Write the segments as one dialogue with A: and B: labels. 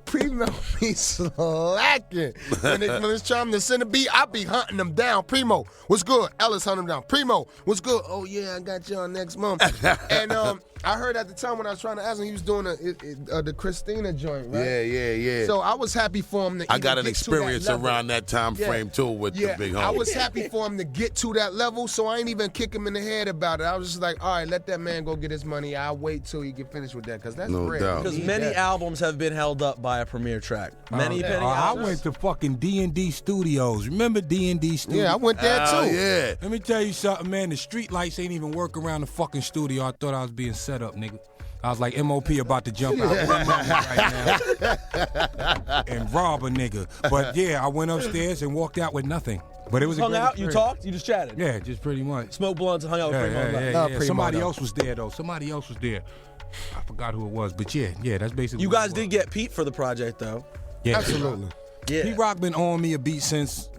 A: Primo be slacking. When it's time to send a beat, I be hunting them down. Primo, what's good? Ellis hunting them down. Primo, what's good? Oh yeah, I got you on next month. And I heard at the time when I was trying to ask him, he was doing the Christina joint, right?
B: Yeah.
A: So I was happy for him to
B: I got
A: even
B: an
A: get to that
B: experience
A: level.
B: around that time frame too with the big homie.
A: I was happy for him to get to that level, so I ain't even kick him in the head about it. I was just like, all right, let that man go get his money. I'll wait till he get finished with that, because that's
B: No
A: rare.
B: doubt.
C: Because many albums have been held up by a premiere track. Many
D: I
C: albums.
D: went to fucking D&D Studios. Remember D&D Studios?
A: Yeah, I went there too.
B: Yeah.
D: Let me tell you something, man. The street lights ain't even work around the fucking studio. I thought I was being set up, nigga. I was like MOP about to jump out right now and rob a nigga. But yeah, I went upstairs and walked out with nothing. But it was
C: Hung
D: a great
C: out, you
D: experience.
C: talked, you just chatted.
D: Yeah, just pretty much.
C: Smoked blunts and hung out with Primo.
D: Yeah.
A: Primo,
D: Somebody
A: though.
D: else was there though. Somebody else was there. I forgot who it was, but yeah, that's basically.
C: You
D: what
C: guys
D: it
C: did
D: was.
C: get Pete for the project though.
D: Yeah,
A: Absolutely.
C: Yeah.
D: Pete Rock been on me a beat since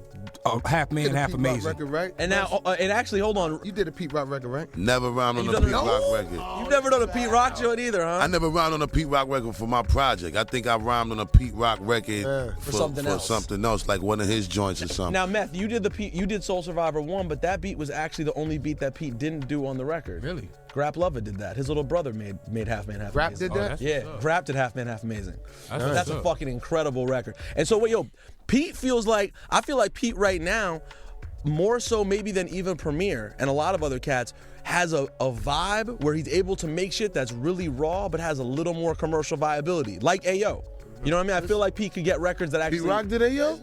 D: Half Man,
A: You did a
D: Half
A: Pete Rock
D: Amazing.
A: record, right?
C: And now, and actually, hold on.
A: You did a Pete Rock record, right?
B: Never rhymed on
C: You
B: a
C: done
B: Pete
C: it?
B: Rock record.
C: You've never done a Pete Rock joint either, huh?
B: I never rhymed on a Pete Rock record for my project. I think I rhymed on a Pete Rock record
C: For something else.
B: like one of his joints or something.
C: Now, Meth, you did Soul Survivor 1, but that beat was actually the only beat that Pete didn't do on the record.
D: Really?
C: Grap Lover did that. His little brother made Half Man, Half
A: Grap
C: Amazing.
A: did that?
D: that's
C: Yeah,
D: what's up.
C: Grap did Half Man, Half Amazing. That's a
D: what's up.
C: fucking incredible record. And so, Pete I feel like Pete right now, more so maybe than even Premier and a lot of other cats, has a vibe where he's able to make shit that's really raw but has a little more commercial viability, like Ayo. You know what I mean? I feel like Pete could get records that actually.
A: Pete Rock did it, yo?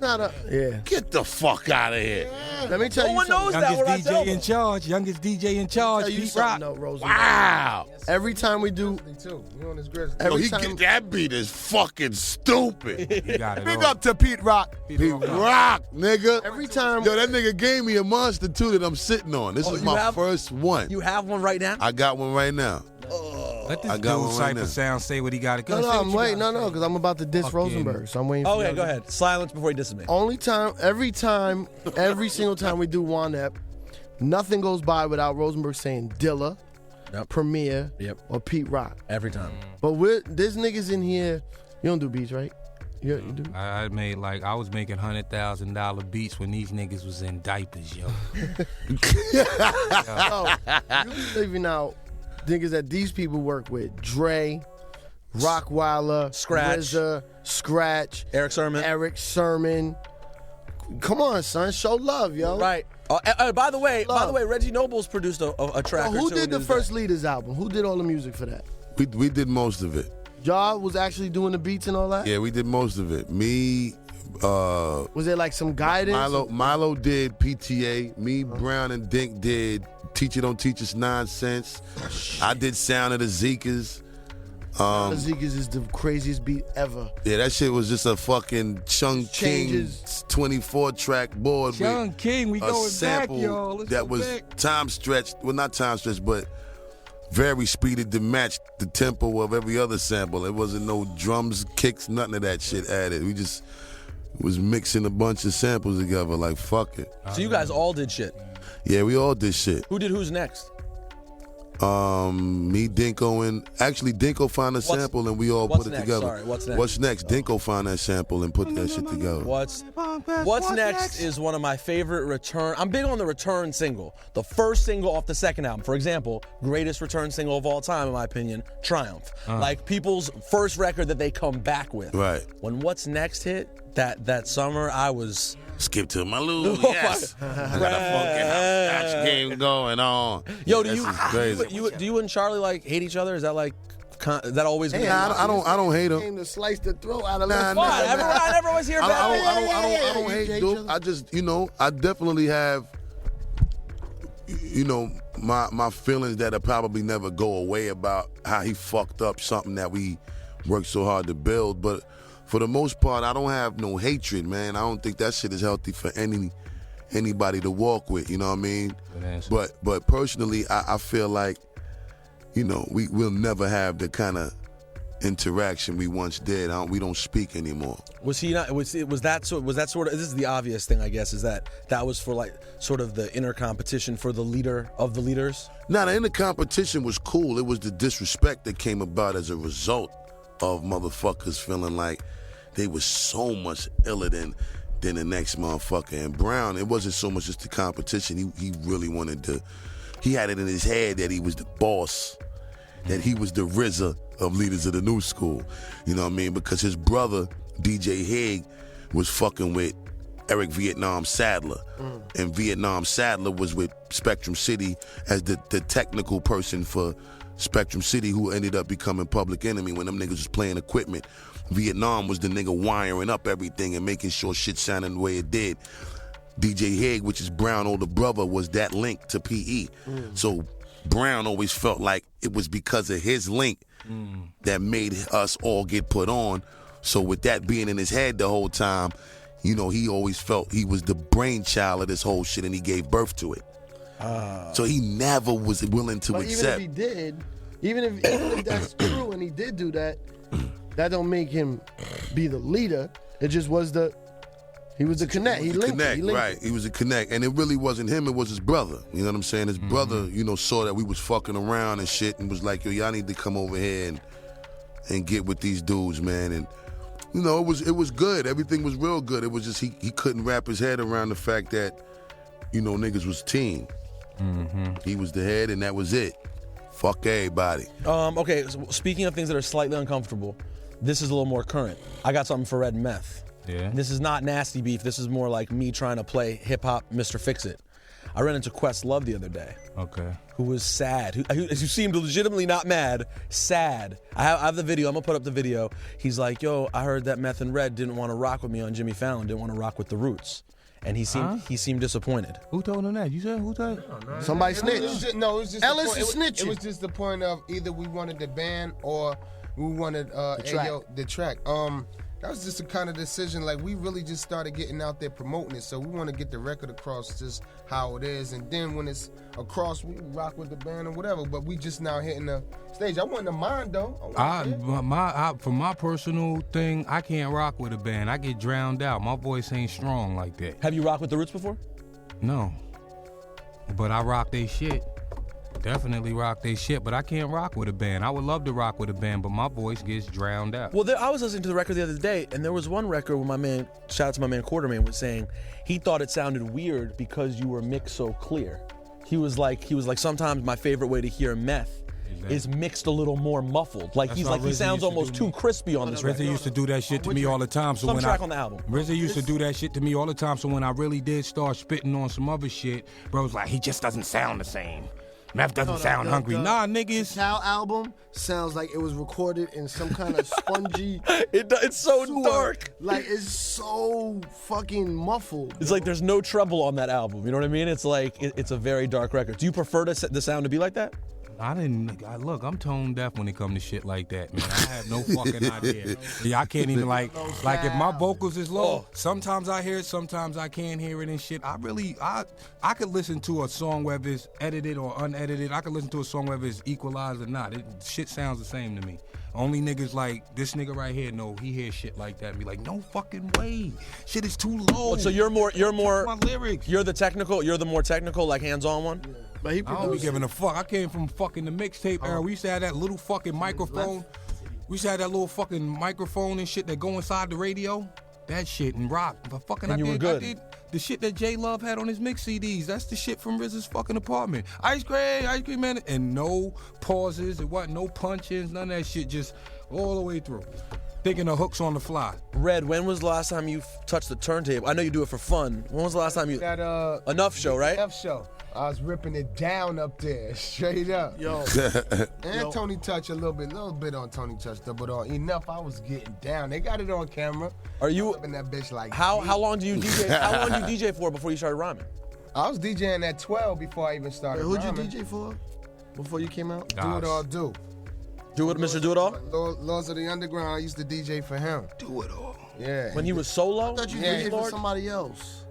A: Yeah.
B: Get the fuck out of here.
A: Let me tell
C: No
A: you
C: one knows
A: something.
C: that when I
D: Youngest
C: tell
D: DJ in
C: them.
D: charge. Youngest DJ in charge.
A: Tell you
D: Pete Rock.
A: something, though, Rosen.
B: Wow.
A: Every time we do,
B: Yo,
A: every
B: he
A: time,
B: get, that beat is fucking stupid.
D: You got it
A: big
D: all.
A: up to Pete Rock.
B: Pete Rock, nigga.
A: Every time,
B: Yo, that nigga gave me a monster too that I'm sitting on. This is
C: you
B: my
C: have-
B: first one.
C: You have one right now?
B: I got one right now.
D: Let this
B: I got
D: dude
B: one right
D: Cypher
B: now.
D: Sound say what he got to go.
A: no, I'm waiting. No, because I'm about to diss
D: Fucking-
A: Rosenberg, so I'm waiting for
C: Okay,
A: you.
C: go ahead. Silence before he disses me.
A: Every single time we do JUAN EP, nothing goes by without Rosenberg saying Dilla,
C: Yep.
A: Premier,
C: Yep.
A: or Pete Rock.
C: Every time.
A: But there's niggas in here. You don't do beats, right? You do?
D: I was making $100,000 beats when these niggas was in diapers, yo.
A: Oh, you be leaving out niggas that these people work with: Dre, Rockweiler,
C: Scratch.
A: RZA, Scratch,
C: Eric Sermon.
A: Come on, son, show love, yo.
C: Right. By the way, Reggie Noble's produced a track or
A: Who
C: two
A: did
C: in
A: the
C: his
A: first
C: day.
A: Leaders album? Who did all the music for that?
B: We did most of it.
A: Y'all was actually doing the beats and all that?
B: Yeah, we did most of it. Me,
A: Was there like some guidance?
B: Milo did PTA. Me, Brown, and Dink did Teacher Don't Teach Us Nonsense. I did Sound of the Zekas.
A: Zekas is the craziest beat ever.
B: Yeah, that shit was just a fucking Chung King
A: Changes.
B: 24-track board
D: Young
B: with
D: King, we
B: a
D: going
B: sample
D: back, y'all. Let's
B: that
D: go
B: was
D: back.
B: time stretched. Well, not time stretched, but very speeded to match the tempo of every other sample. It wasn't no drums, kicks, nothing of that shit added. We just was mixing a bunch of samples together like fuck it.
C: So you guys all did shit.
B: Yeah, we all did shit.
C: Who did Who's Next?
B: Me, Dinko, and actually Dinko found a sample and we all
C: what's
B: put it
C: next?
B: together.
C: Sorry, what's next?
B: What's next? Dinko found that sample and put that shit together.
C: What's next is one of my favorite return. I'm big on the return single. The first single off the second album. For example, greatest return single of all time, in my opinion, Triumph. Like people's first record that they come back with.
B: Right.
C: When What's Next hit that summer, I was.
B: Skip to my Lou, yes. I got a fucking hopscotch game going on.
C: Yo,
B: This is crazy.
C: do you and Charlie like hate each other? Is that like is that always?
A: Hey,
B: I don't hate him.
A: Came to slice the throat out of
B: Nah,
A: left.
B: nah,
C: Fine. I never always hear
B: I
C: bad.
B: don't
A: You
B: hate
A: hate
B: dude.
A: each other?
B: I just, I definitely have, my feelings that'll probably never go away about how he fucked up something that we worked so hard to build. But for the most part, I don't have no hatred, man. I don't think that shit is healthy for anybody to walk with. You know what I mean? But personally, I feel like, we'll never have the kind of interaction we once did. We don't speak anymore.
C: Was he not? Was that sort of? This is the obvious thing, I guess, is that was for like sort of the inner competition for the leader of the leaders.
B: Now, the inner competition was cool. It was the disrespect that came about as a result of motherfuckers feeling like they was so much iller than the next motherfucker. And Brown, it wasn't so much just the competition. He really wanted to. He had it in his head that he was the boss, that he was the RZA of Leaders of the New School. You know what I mean? Because his brother, DJ Higg, was fucking with Eric Vietnam Sadler. And Vietnam Sadler was with Spectrum City as the technical person for Spectrum City, who ended up becoming Public Enemy when them niggas was playing equipment. Vietnam was the nigga wiring up everything and making sure shit sounded the way it did. DJ Higg, which is Brown's older brother, was that link to PE. So Brown always felt like it was because of his link that made us all get put on. So with that being in his head the whole time, you know, he always felt he was the brainchild of this whole shit, and he gave birth to it. So he never was willing to accept.
E: Even if that's true and he did do that, that don't make him be the leader. It just was he was the connect. He linked it.
B: Right. He was a connect. And it really wasn't him, it was his brother. You know what I'm saying? His brother, you know, saw that we was fucking around and shit and was like, yo, y'all need to come over here and get with these dudes, man. And you know, it was good. Everything was real good. It was just he couldn't wrap his head around the fact that, you know, niggas was team. He was the head and that was it. Fuck everybody.
C: Okay, so speaking of things that are slightly uncomfortable, this is a little more current. I got something for Red Meth.
D: Yeah.
C: This is not nasty beef. This is more like me trying to play hip-hop Mr. Fix-It. I ran into Questlove the other day.
D: Okay.
C: Who was sad. Who seemed legitimately not mad, sad. I have the video. I'm going to put up the video. He's like, yo, I heard that Meth and Red didn't want to rock with me on Jimmy Fallon, didn't want to rock with the Roots. And he seemed disappointed.
D: Who told him that? You said who told him?
E: Somebody
A: It was
E: snitched.
A: just
E: Ellis
A: the
E: is
A: point.
E: snitching.
A: It was just the point of either we wanted the band or we wanted the track. That was just a kind of decision. Like, we really just started getting out there promoting it, so we want to get the record across just how it is, and then when it's across, we rock with the band or whatever. But we just now hitting the stage. I wouldn't mind though.
D: For my personal thing, I can't rock with a band. I get drowned out. My voice ain't strong like that.
C: Have you rocked with the Roots before?
D: No, but I rock they shit. Definitely rock they shit, but I can't rock with a band. I would love to rock with a band, but my voice gets drowned out.
C: Well, I was listening to the record the other day, and there was one record where my man, shout out to my man Quarterman, was saying he thought it sounded weird because you were mixed so clear. He was like, sometimes my favorite way to hear Meth is mixed a little more muffled. Like he sounds almost too crispy on this record.
D: RZA used to do that shit to me all the time. So
C: Some
D: when
C: track on the album.
D: RZA used to do that shit to me all the time. So when I really did start spitting on some other shit, bro was like, he just doesn't sound the same. Meth doesn't sound hungry. Nah, niggas.
E: Cal album sounds like it was recorded in some kind of spongy.
C: It's so
E: sewer.
C: dark.
E: Like, it's so fucking muffled.
C: It's like there's no treble on that album. You know what I mean? It's like it's a very dark record. Do you prefer the sound to be like that?
D: Look, I'm tone deaf when it comes to shit like that, man. I have no fucking idea. Yeah, I can't even like if my vocals is low, sometimes I hear it, sometimes I can't hear it and shit. I could listen to a song whether it's edited or unedited. I could listen to a song whether it's equalized or not. Shit sounds the same to me. Only niggas like this nigga right here know he hears shit like that and be like, no fucking way. Shit is too low.
C: So you're more
D: my lyrics.
C: you're the more technical, like hands-on one?
E: Yeah. But he
D: I don't be giving a fuck. I came from fucking the mixtape era. We used to have that little fucking microphone. We used to have that little fucking microphone and shit that go inside the radio. That shit and rock. But fucking
C: And
D: I
C: you were
D: did,
C: good.
D: I did the shit that J Love had on his mix CDs. That's the shit from RZA's fucking apartment. Ice cream man. And no pauses. It wasn't no punch-ins. None of that shit. Just all the way through. Thinking of hooks on the fly.
C: Red, when was the last time you touched the turntable? I know you do it for fun. When was the last time you...
A: That
C: Enough show, right?
A: F show. I was ripping it down up there, straight up.
E: Yo.
A: And Tony Touch a little bit on Tony Touch though, but on Enough I was getting down. They got it on camera.
C: Are you...
A: Ripping that bitch like
C: How long do you DJ? How long did you DJ for before you started rhyming?
A: I was DJing at 12 before I even started.
E: Who'd you
A: rhyming.
E: DJ for before you came out?
A: Do It All Do.
C: Do it, Mr. Do It All?
A: Laws of the Underground, I used to DJ for him.
D: Do it all.
A: Yeah.
C: When he was solo?
E: I thought you
A: Yeah.
E: DJ for somebody else.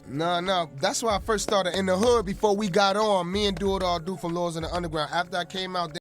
A: No. That's why I first started in the hood before we got on. Me and Do It All Do from Laws of the Underground. After I came out,